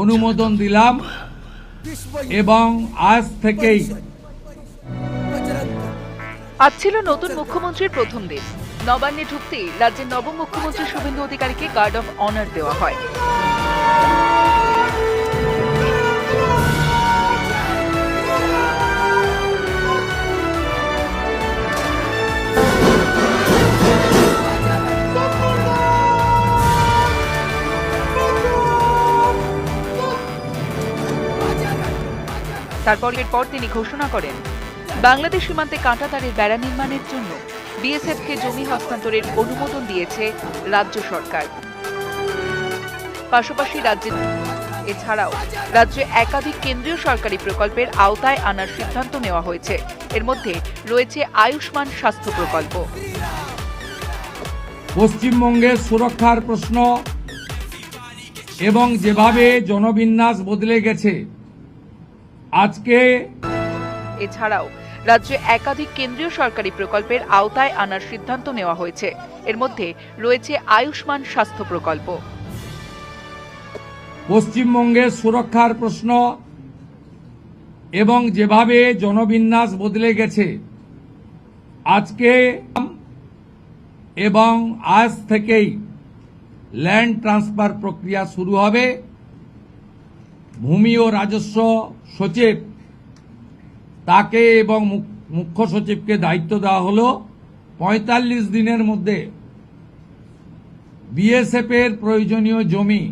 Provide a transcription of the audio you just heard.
অনুমোদন দিলাম এবং আজ থেকেই আজ ছিল নতুন মুখ্যমন্ত্রীর প্রথম দিন। নবান্নে ঢুকতেই রাজ্যের নবম মুখ্যমন্ত্রী শুভেন্দু অধিকারীকে গার্ড অফ অনার দেওয়া হয়। এরপর তিনি ঘোষণা করেন, বাংলাদেশ সীমান্তে কাঁটাতারের বেড়া নির্মাণের জন্য বিএসএফকে জমি হস্তান্তরের অনুমোদন দিয়েছে রাজ্য সরকার। পাশাপাশি এছাড়াও রাজ্যে একাধিক কেন্দ্রীয় সরকারি প্রকল্পের আওতায় আনার সিদ্ধান্ত নেওয়া হয়েছে। এর মধ্যে রয়েছে আয়ুষ্মান স্বাস্থ্য প্রকল্প। পশ্চিমবঙ্গের সুরক্ষার প্রশ্ন এবং যেভাবে জনবিন্যাস বদলে গেছে আজকে এছাড়াও রাজ্যে একাধিক কেন্দ্রীয় সরকারি প্রকল্পের আওতায় আনার সিদ্ধান্ত নেওয়া হয়েছে। এর মধ্যে রয়েছে আয়ুষ্মান স্বাস্থ্য প্রকল্প। পশ্চিমবঙ্গের সুরক্ষার প্রশ্ন এবং যেভাবে জনবিন্যাস বদলে গেছে আজকে এবং আজ থেকেই ল্যান্ড ট্রান্সফার প্রক্রিয়া শুরু হবে। ভূমি ও রাজস্ব সচিব তাকে এবং মুখ্য সচিবকে দায়িত্ব দেওয়া হলো ৪৫ দিনের মধ্যে বিএসএফ এর প্রয়োজনীয় জমি